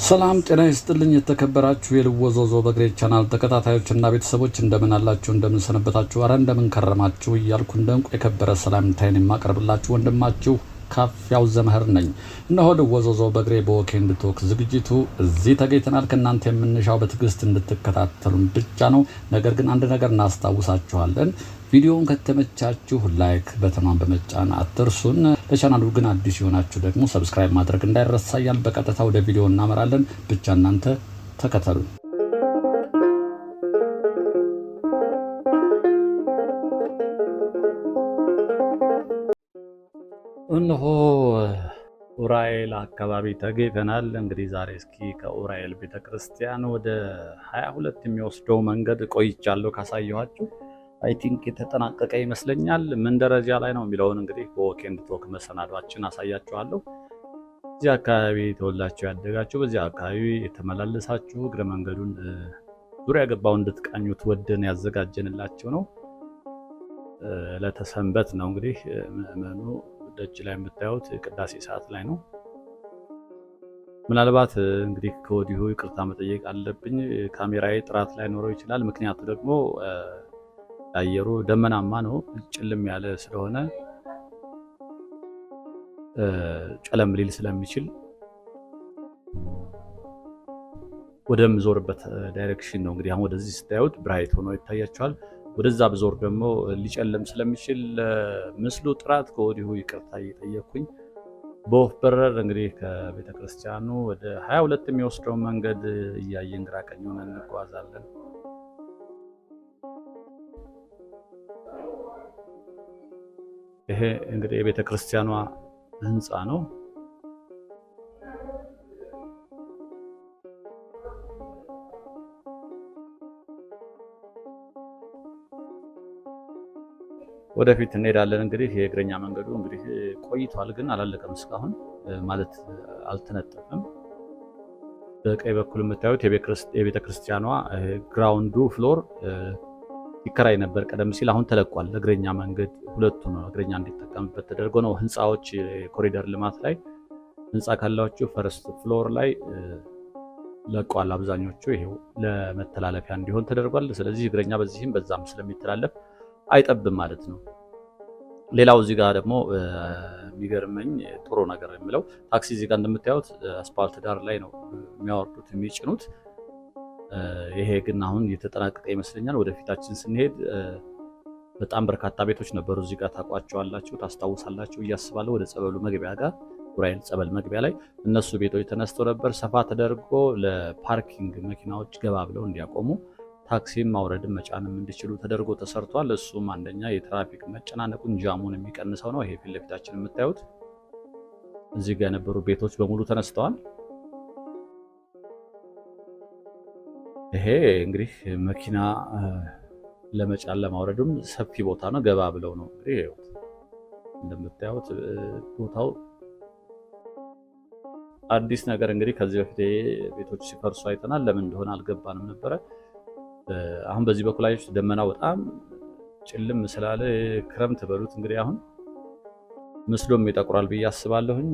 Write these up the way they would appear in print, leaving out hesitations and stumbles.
ሰላም ጤና ይስጥልኝ የተከበራችሁ የልወዞዞ በግሬ ቻናል ተከታታዮችና ቤተሰቦች እንደምን አላችሁ እንደምን ሰነበታችሁ አረ እንደምን ከረማችሁ እያልኩ እንደንቁ የከበረ ሰላምታዬን የማቀርብላችሁ ወንድማችሁ ካፊያው ዘመህር ነኝ። እነሆ ልወዞዞ በግሬ በወኬንድ ቶክ ዝግጅቱ እዚህ ተገኝተናል። ከእናንተ የምንሻው በትዕግስት እንድትከታተሉን ብቻ ነው። ነገር ግን አንድ ነገር እናስታውሳችኋለን። ቪዲዮውን ከተመቻችሁ ላይክ በተኗን በመጫን አትርሱን። ለቻናሉ ግን አዲስ የሆናችሁ ደግሞ ሰብስክራይብ ማድረግ እንዳይረሳ እያልን በቀጥታ ወደ ቪዲዮ እናመራለን። ብቻ እናንተ ተከተሉ። እነሆ ኡራኤል አካባቢ ተገኝተናል። እንግዲህ ዛሬ እስኪ ከኡራኤል ቤተክርስቲያን ወደ 22 የሚወስደው መንገድ ቆይቻለሁ ካሳየኋችሁ አይ ቲንክ የተጠናቀቀ ይመስለኛል። ምን ደረጃ ላይ ነው የሚለውን እንግዲህ በወኬንድ ቶክ መሰናዷችን አሳያችኋለሁ። እዚህ አካባቢ ተወላችሁ ያደጋችሁ፣ በዚህ አካባቢ የተመላለሳችሁ እግረ መንገዱን ዙሪያ ገባው እንድትቃኙት ወደን ያዘጋጀንላችሁ ነው። ለተሰንበት ነው እንግዲህ ምእመኑ ደጅ ላይ የምታዩት ቅዳሴ ሰዓት ላይ ነው። ምናልባት እንግዲህ ከወዲሁ ይቅርታ መጠየቅ አለብኝ። ካሜራዬ ጥራት ላይ ኖረው ይችላል። ምክንያቱ ደግሞ አየሩ ደመናማ ነው፣ ጭልም ያለ ስለሆነ ጨለም ሊል ስለሚችል ወደምዞርበት ዳይሬክሽን ነው። እንግዲህ አሁን ወደዚህ ስታዩት ብራይት ሆኖ ይታያችኋል። ወደዛ ብዞር ደግሞ ሊጨልም ስለሚችል ምስሉ ጥራት ከወዲሁ ይቅርታ እየጠየቅኩኝ በወፍ በረር እንግዲህ ከቤተክርስቲያኑ ወደ 22 የሚወስደው መንገድ እያየን ግራ ቀኝ ሆነን እንጓዛለን። ይሄ እንግዲህ የቤተክርስቲያኗ ህንፃ ነው። ወደፊት እንሄዳለን። እንግዲህ የእግረኛ መንገዱ እንግዲህ ቆይቷል፣ ግን አላለቀም እስካሁን ማለት አልተነጠፈም። በቀኝ በኩል የምታዩት የቤተክርስቲያኗ ግራውንዱ ፍሎር ይከራይ ነበር ቀደም ሲል፣ አሁን ተለቋል። እግረኛ መንገድ ሁለቱ ነው እግረኛ እንዲጠቀምበት ተደርጎ ነው። ህንፃዎች የኮሪደር ልማት ላይ ህንፃ ካላችሁ ፈርስት ፍሎር ላይ ለቋል አብዛኞቹ። ይሄው ለመተላለፊያ እንዲሆን ተደርጓል። ስለዚህ እግረኛ በዚህም በዛም ስለሚተላለፍ አይጠብም ማለት ነው። ሌላው እዚህ ጋር ደግሞ የሚገርመኝ ጥሩ ነገር የምለው ታክሲ እዚህ ጋር እንደምታዩት አስፓልት ዳር ላይ ነው የሚያወርዱት የሚጭኑት። ይሄ ግን አሁን እየተጠናቀቀ ይመስለኛል። ወደፊታችን ስንሄድ በጣም በርካታ ቤቶች ነበሩ እዚህ ጋር ታቋቸዋላችሁ፣ ታስታውሳላችሁ እያስባለሁ። ወደ ጸበሉ መግቢያ ጋር ኡራኤል ጸበል መግቢያ ላይ እነሱ ቤቶች ተነስተው ነበር። ሰፋ ተደርጎ ለፓርኪንግ መኪናዎች ገባ ብለው እንዲያቆሙ ታክሲም ማውረድም መጫንም እንዲችሉ ተደርጎ ተሰርቷል። እሱም አንደኛ የትራፊክ መጨናነቁን ጃሙን የሚቀንሰው ነው። ይሄ ፊት ለፊታችን የምታዩት እዚህ ጋር የነበሩ ቤቶች በሙሉ ተነስተዋል። ይሄ እንግዲህ መኪና ለመጫን ለማውረድም ሰፊ ቦታ ነው። ገባ ብለው ነው እንግዲህ እንደምታዩት ቦታው አዲስ ነገር እንግዲህ ከዚህ በፊት ቤቶች ሲፈርሱ አይተናል። ለምን እንደሆነ አልገባንም ነበረ። አሁን በዚህ በኩል ላይ ደመናው በጣም ጭልም ስላለ ክረምት በሉት እንግዲህ አሁን ምስሉም ይጠቁራል ብዬ አስባለሁኝ።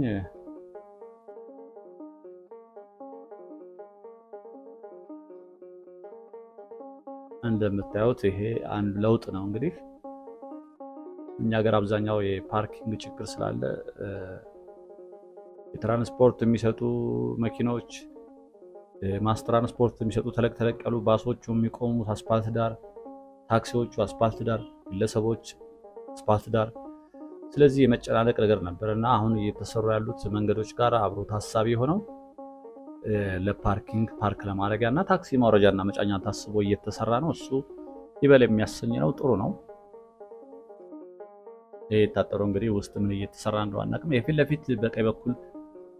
እንደምታዩት ይሄ አንድ ለውጥ ነው። እንግዲህ እኛ ሀገር አብዛኛው የፓርኪንግ ችግር ስላለ የትራንስፖርት የሚሰጡ መኪኖች ማስ ትራንስፖርት የሚሰጡ ተለቅ ተለቅ ያሉ ባሶቹ የሚቆሙት አስፓልት ዳር፣ ታክሲዎቹ አስፓልት ዳር፣ ግለሰቦች አስፓልት ዳር። ስለዚህ የመጨናነቅ ነገር ነበርና አሁን እየተሰሩ ያሉት መንገዶች ጋር አብሮ ታሳቢ ሆነው ለፓርኪንግ ፓርክ ለማድረጊያና ታክሲ ማውረጃና መጫኛ ታስቦ እየተሰራ ነው። እሱ ይበል የሚያሰኝ ነው፣ ጥሩ ነው። የታጠረው እንግዲህ ውስጥ ምን እየተሰራ እንደሆነ አናውቅም። የፊት ለፊት በቀኝ በኩል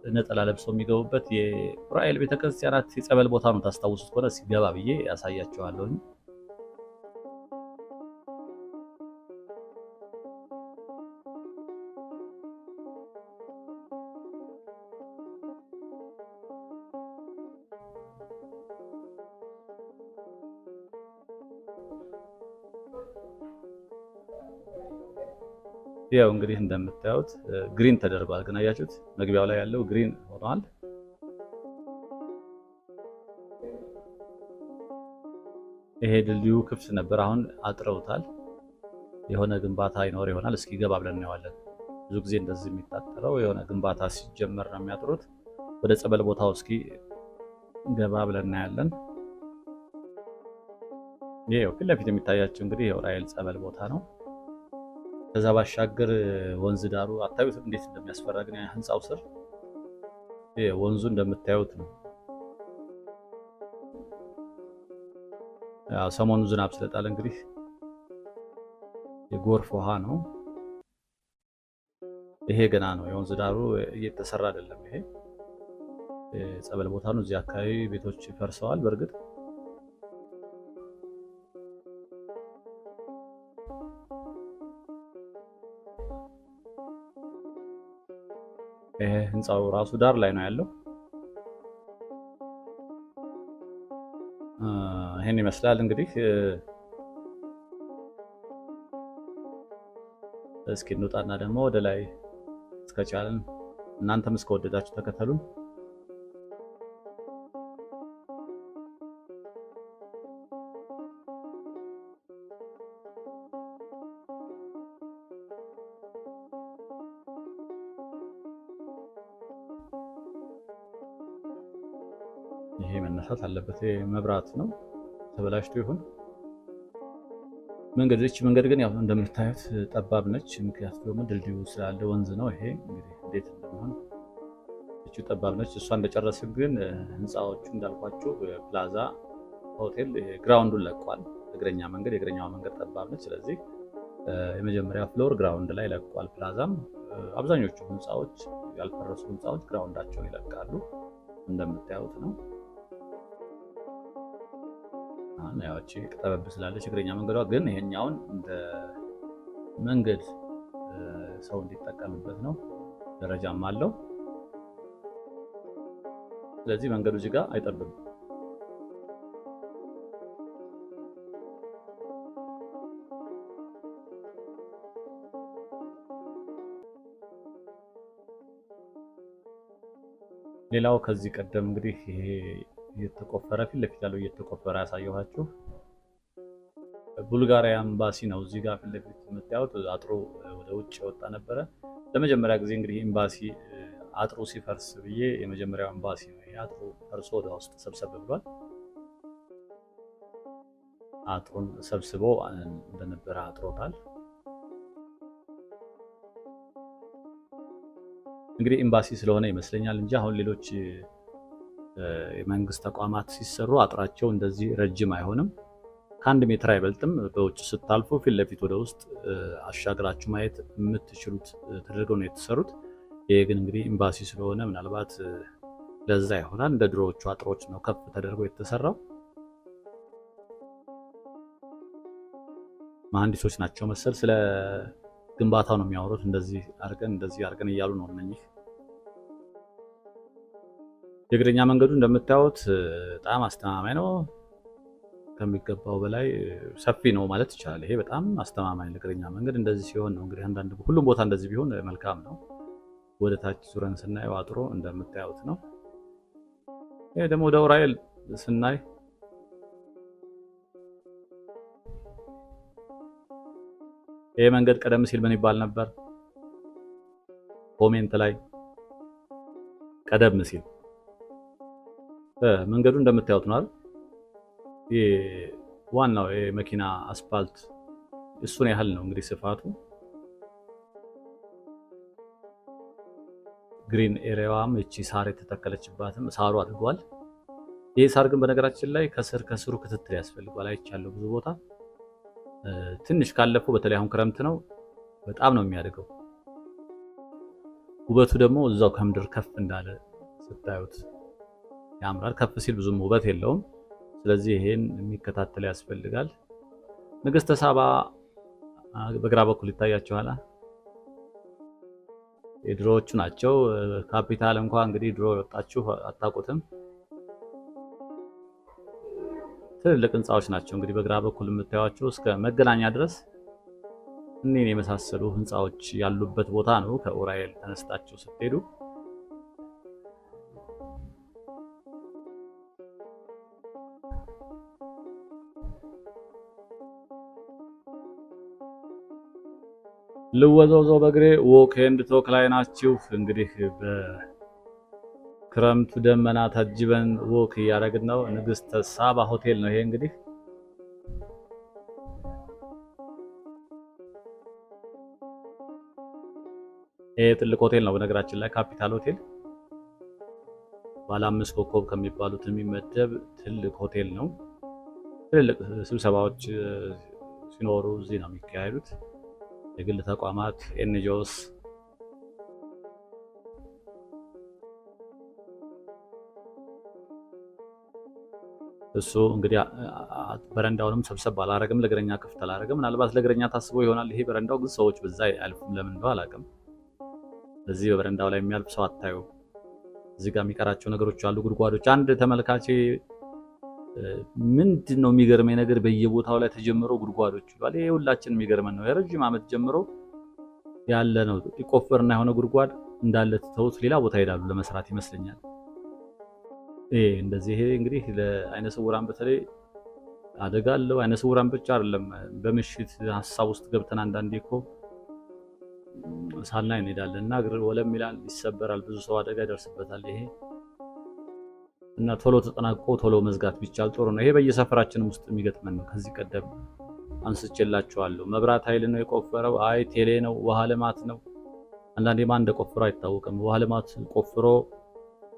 ነጠላ ለብሰው የሚገቡበት የኡራኤል ቤተክርስቲያናት የጸበል ቦታ ነው። ታስታውሱት ከሆነ ሲገባ ብዬ ያሳያቸዋለሁ። ያው እንግዲህ እንደምታዩት ግሪን ተደርጓል። ግን አያችሁት መግቢያው ላይ ያለው ግሪን ሆኗል። ይሄ ድልድዩ ክፍት ነበር፣ አሁን አጥረውታል። የሆነ ግንባታ ይኖር ይሆናል። እስኪ ገባ ብለን እናየዋለን። ብዙ ጊዜ እንደዚህ የሚታጠረው የሆነ ግንባታ ሲጀመር ነው የሚያጥሩት። ወደ ጸበል ቦታው እስኪ ገባ ብለን እናያለን። ይሄው ፊት ለፊት የሚታያቸው እንግዲህ የዑራኤል ጸበል ቦታ ነው። ከዛ ባሻገር ወንዝ ዳሩ አታዩት እንዴት እንደሚያስፈራ ግን ህንጻው ስር ወንዙ እንደምታዩት ነው። ያው ሰሞኑ ዝናብ ስለጣለ እንግዲህ የጎርፍ ውሃ ነው። ይሄ ገና ነው፣ የወንዝ ዳሩ እየተሰራ አይደለም። ይሄ ጸበል ቦታ ነው። እዚህ አካባቢ ቤቶች ፈርሰዋል። በእርግጥ ይሄ ህንጻው ራሱ ዳር ላይ ነው ያለው። ይሄን ይመስላል እንግዲህ። እስኪ እንውጣና ደግሞ ወደ ላይ እስከቻለን እናንተም እስከወደዳችሁ ተከተሉን። ይሄ መነሳት አለበት። መብራት ነው ተበላሽቶ ይሁን መንገድ ግን ያው እንደምታዩት ጠባብ ነች። ምክንያቱም ደግሞ ድልድዩ ስላለ ወንዝ ነው። ይሄ እንግዲህ እንዴት እንደሆነ እቺ ጠባብ ነች። እሷ እንደጨረስን ግን ህንጻዎቹ እንዳልኳችሁ ፕላዛ ሆቴል ግራውንዱን ለቋል። የእግረኛው መንገድ ጠባብ ነች። ስለዚህ የመጀመሪያ ፍሎር ግራውንድ ላይ ለቋል። ፕላዛም አብዛኞቹ ህንጻዎች ያልፈረሱ ህንጻዎች ግራውንዳቸውን ይለቃሉ። እንደምታዩት ነው። ያቺ ጠበብ ስላለች እግረኛ መንገዷ ግን ይሄኛውን እንደ መንገድ ሰው እንዲጠቀምበት ነው። ደረጃም አለው። ስለዚህ መንገዱ እዚህ ጋር አይጠብም። ሌላው ከዚህ ቀደም እንግዲህ ይሄ እየተቆፈረ ፊት ለፊት ያለው እየተቆፈረ ያሳየኋችሁ ቡልጋሪያ ኤምባሲ ነው። እዚህ ጋር ፊት ለፊት የምታዩት አጥሩ ወደ ውጭ የወጣ ነበረ። ለመጀመሪያ ጊዜ እንግዲህ ኤምባሲ አጥሩ ሲፈርስ ብዬ የመጀመሪያው ኤምባሲ ነው ይሄ። አጥሩ ፈርሶ ወደ ውስጥ ሰብሰብ ብሏል። አጥሩን ሰብስቦ እንደነበረ አጥሮታል። እንግዲህ ኤምባሲ ስለሆነ ይመስለኛል እንጂ አሁን ሌሎች የመንግስት ተቋማት ሲሰሩ አጥራቸው እንደዚህ ረጅም አይሆንም። ከአንድ ሜትር አይበልጥም። በውጭ ስታልፉ ፊት ለፊት ወደ ውስጥ አሻግራችሁ ማየት የምትችሉት ተደርገው ነው የተሰሩት። ይሄ ግን እንግዲህ ኤምባሲ ስለሆነ ምናልባት ለዛ ይሆናል። እንደ ድሮዎቹ አጥሮች ነው ከፍ ተደርገው የተሰራው። መሐንዲሶች ናቸው መሰል ስለ ግንባታው ነው የሚያወሩት። እንደዚህ አድርገን እያሉ ነው እነኚህ። የእግረኛ መንገዱ እንደምታዩት በጣም አስተማማኝ ነው። ከሚገባው በላይ ሰፊ ነው ማለት ይቻላል። ይሄ በጣም አስተማማኝ ለእግረኛ መንገድ እንደዚህ ሲሆን ነው እንግዲህ አንዳንድ ሁሉም ቦታ እንደዚህ ቢሆን መልካም ነው። ወደ ታች ዙረን ስናየው አጥሮ እንደምታዩት ነው። ይሄ ደግሞ ወደ ዑራኤል ስናይ ይሄ መንገድ ቀደም ሲል ምን ይባል ነበር? ኮሜንት ላይ ቀደም ሲል መንገዱ እንደምታዩት ነው አይደል? ዋናው የመኪና አስፋልት እሱን ያህል ነው እንግዲህ ስፋቱ። ግሪን ኤሪያዋም እቺ ሳር የተተከለችባትም ሳሩ አድጓል። ይሄ ሳር ግን በነገራችን ላይ ከስሩ ክትትል ያስፈልጋል። አይቻለሁ ብዙ ቦታ ትንሽ ካለፈው በተለይ አሁን ክረምት ነው በጣም ነው የሚያድገው። ውበቱ ደግሞ እዛው ከምድር ከፍ እንዳለ ስታዩት ያምራል። ከፍ ሲል ብዙም ውበት የለውም። ስለዚህ ይሄን የሚከታተል ያስፈልጋል። ንግስተ ሳባ በግራ በኩል ይታያችኋል። የድሮዎቹ ናቸው። ካፒታል እንኳን እንግዲህ ድሮ ወጣችሁ አታውቁትም። ትልልቅ ህንጻዎች ናቸው እንግዲህ በግራ በኩል የምታዩቸው እስከ መገናኛ ድረስ እነኚህን የመሳሰሉ ህንጻዎች ያሉበት ቦታ ነው። ከዑራኤል ተነስታችሁ ስትሄዱ ልወዘውዘው በእግሬ ዎክ ኤንድ ቶክ ላይ ናችሁ። እንግዲህ በክረምቱ ደመና ታጅበን ዎክ እያደረግን ነው። ንግስተ ሳባ ሆቴል ነው ይሄ እንግዲህ ይሄ ትልቅ ሆቴል ነው በነገራችን ላይ ካፒታል ሆቴል ባለ 5 ኮከብ ከሚባሉት የሚመደብ ትልቅ ሆቴል ነው። ትልልቅ ስብሰባዎች ሲኖሩ እዚህ ነው የሚካሄዱት። የግል ተቋማት፣ ኤንጂኦስ እሱ እንግዲህ በረንዳውንም ሰብሰብ አላረግም፣ ለእግረኛ ክፍት አላረግም። ምናልባት ለእግረኛ ታስቦ ይሆናል ይሄ በረንዳው፣ ግን ሰዎች በዛ አያልፉም። ለምን እንደው አላውቅም። እዚህ በበረንዳው ላይ የሚያልፍ ሰው አታዩ። እዚህ ጋር የሚቀራቸው ነገሮች አሉ፣ ጉድጓዶች። አንድ ተመልካቼ ምንድን ነው የሚገርመኝ ነገር በየቦታው ላይ ተጀምሮ ጉድጓዶች ይሏል። ይሄ ሁላችን የሚገርመን ነው። የረጅም ዓመት ጀምሮ ያለ ነው። ይቆፈርና የሆነ ጉድጓድ እንዳለ ትተውት ሌላ ቦታ ይሄዳሉ ለመስራት ይመስለኛል። ይሄ እንደዚህ ይሄ እንግዲህ ለአይነ ስውራን በተለይ አደጋ አለው። አይነ ስውራን ብቻ አይደለም፣ በምሽት ሀሳብ ውስጥ ገብተን አንዳንዴ እኮ ሳናይ እንሄዳለን እና እግር ወለም ይላል፣ ይሰበራል፣ ብዙ ሰው አደጋ ይደርስበታል። ይሄ እና ቶሎ ተጠናቆ ቶሎ መዝጋት ቢቻል ጥሩ ነው። ይሄ በየሰፈራችንም ውስጥ የሚገጥመን ነው። ከዚህ ቀደም አንስቼላችኋለሁ። መብራት ኃይል ነው የቆፈረው፣ አይ ቴሌ ነው፣ ውሃ ልማት ነው። አንዳንዴ ማን እንደቆፈረው አይታወቅም። ውሃ ልማት ቆፍሮ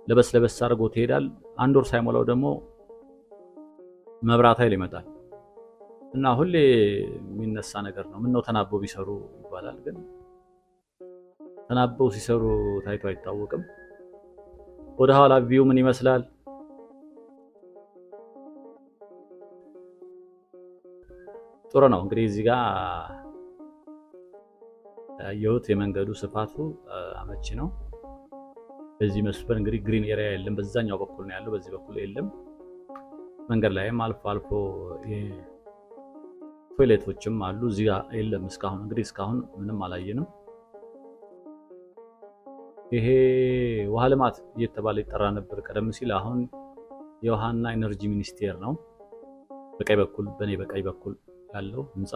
ለበስ ለበስ አድርጎ ትሄዳል። አንድ ወር ሳይሞላው ደግሞ መብራት ኃይል ይመጣል እና ሁሌ የሚነሳ ነገር ነው። ምነው ተናበው ቢሰሩ ይባላል፣ ግን ተናበው ሲሰሩ ታይቶ አይታወቅም። ወደ ኋላ ቪው ምን ይመስላል? ጥሩ ነው። እንግዲህ እዚህ ጋር ያየሁት የመንገዱ ስፋቱ አመቺ ነው። በዚህ መስፈር እንግዲህ ግሪን ኤሪያ የለም። በዛኛው በኩል ነው ያለው፣ በዚህ በኩል የለም። መንገድ ላይም አልፎ አልፎ ቶይሌቶችም አሉ። እዚህ ጋር የለም እስካሁን። እንግዲህ እስካሁን ምንም አላየንም። ይሄ ውሃ ልማት እየተባለ ይጠራ ነበር ቀደም ሲል። አሁን የውሃና ኢነርጂ ሚኒስቴር ነው። በቀኝ በኩል በኔ በቀኝ በኩል ያለው ህንጻ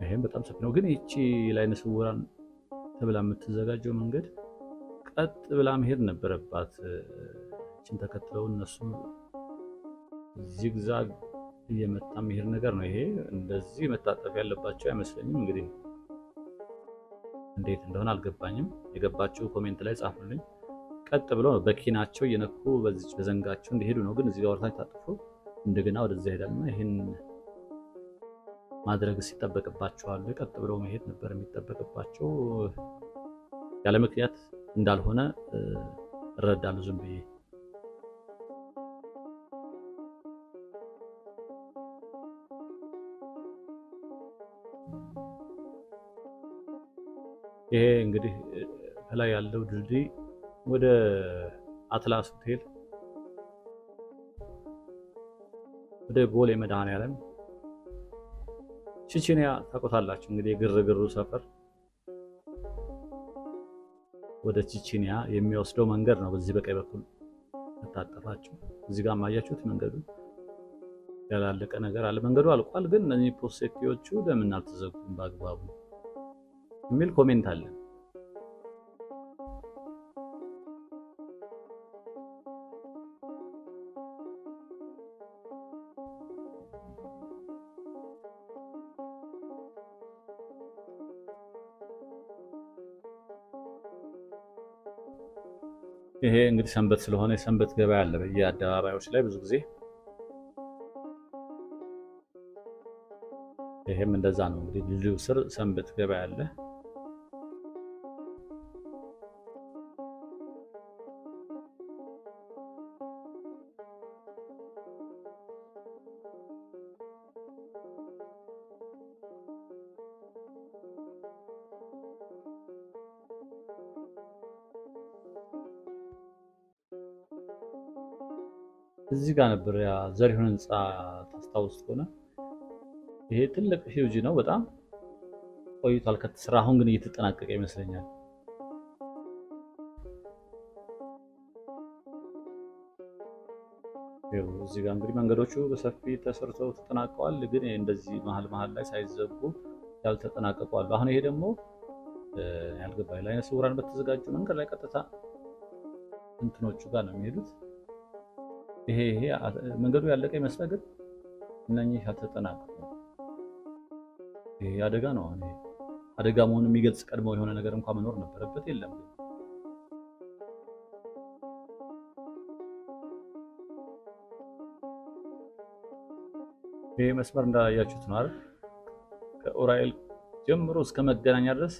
ይሄም በጣም ሰፊ ነው። ግን ይቺ ለዓይነ ስውራን ተብላ የምትዘጋጀው መንገድ ቀጥ ብላ መሄድ ነበረባት። እቺን ተከትለው እነሱ ዚግዛግ እየመጣ መሄድ ነገር ነው። ይሄ እንደዚህ መታጠፍ ያለባቸው አይመስለኝም። እንግዲህ እንዴት እንደሆነ አልገባኝም። የገባችሁ ኮሜንት ላይ ጻፉልኝ። ቀጥ ብለው ነው በኪናቸው እየነኩ በዚህ በዘንጋቸው እንዲሄዱ ነው። ግን እዚህ ጋር ወርታች ታጥፎ እንደገና ወደዛ ሄዳልና ይሄን ማድረግ ሲጠበቅባቸዋል። ቀጥ ብለው መሄድ ነበር የሚጠበቅባቸው። ያለ ምክንያት እንዳልሆነ እረዳለሁ ዝም ብዬ። ይሄ እንግዲህ ከላይ ያለው ድልድይ ወደ አትላስ ሆቴል ወደ ቦሌ መድኃኔዓለም ቺቺኒያ ታውቁታላችሁ እንግዲህ የግርግሩ ሰፈር ወደ ቺቺኒያ የሚወስደው መንገድ ነው። በዚህ በቀኝ በኩል ተታጠፋችሁ። እዚህ ጋር ማያችሁት መንገዱ ያላለቀ ነገር አለ። መንገዱ አልቋል፣ ግን እነዚህ ፖስቴቲዎቹ ለምን አልተዘጉም በአግባቡ የሚል ኮሜንት አለ። ይሄ እንግዲህ ሰንበት ስለሆነ የሰንበት ገበያ አለ በየአደባባዮች ላይ ብዙ ጊዜ። ይሄም እንደዛ ነው እንግዲህ ድልድዩ ስር ሰንበት ገበያ አለ። እዚህ ጋር ነበር ያ ዘሪሁን ህንፃ ታስታውስ ከሆነ ይሄ ትልቅ ሂውጅ ነው በጣም ቆይቷል ከተሰራ። አሁን ግን እየተጠናቀቀ ይመስለኛል። እዚህ ጋር እንግዲህ መንገዶቹ በሰፊ ተሰርተው ተጠናቀዋል። ግን እንደዚህ መሀል ላይ ሳይዘጉ ያልተጠናቀቁ አሉ። አሁን ይሄ ደግሞ ያልገባኝ ለዓይነ ስውራን በተዘጋጁ መንገድ ላይ ቀጥታ እንትኖቹ ጋር ነው የሚሄዱት። ይሄ መንገዱ ያለቀ ይመስላል፣ ግን እነኚህ ያልተጠናቀቁ። ይሄ አደጋ ነው። አሁን ይሄ አደጋ መሆኑን የሚገልጽ ቀድሞ የሆነ ነገር እንኳን መኖር ነበረበት። የለም ግን ይሄ መስመር እንዳያችሁት ነው አይደል? ከኡራኤል ጀምሮ እስከ መገናኛ ድረስ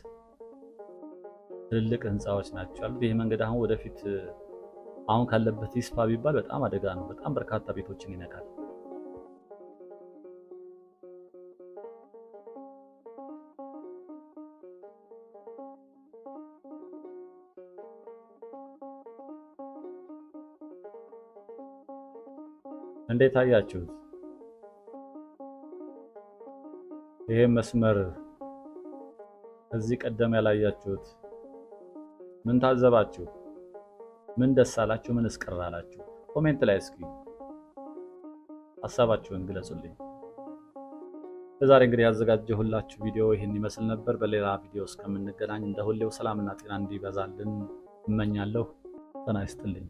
ትልልቅ ህንፃዎች ናቸው ያሉት። ይሄ መንገድ አሁን ወደፊት አሁን ካለበት ይስፋ ቢባል በጣም አደጋ ነው። በጣም በርካታ ቤቶችን ይነካል። እንዴት አያችሁት? ይሄ መስመር ከዚህ ቀደም ያላያችሁት ምን ታዘባችሁ? ምን ደስ አላችሁ? ምን እስቅር አላችሁ? ኮሜንት ላይ እስኪ ሐሳባችሁን ግለጹልኝ። ለዛሬ እንግዲህ ያዘጋጀሁላችሁ ቪዲዮ ይህን ይመስል ነበር። በሌላ ቪዲዮ እስከምንገናኝ እንደሁሌው ሰላምና ጤና እንዲበዛልን እመኛለሁ። ጤና ይስጥልኝ።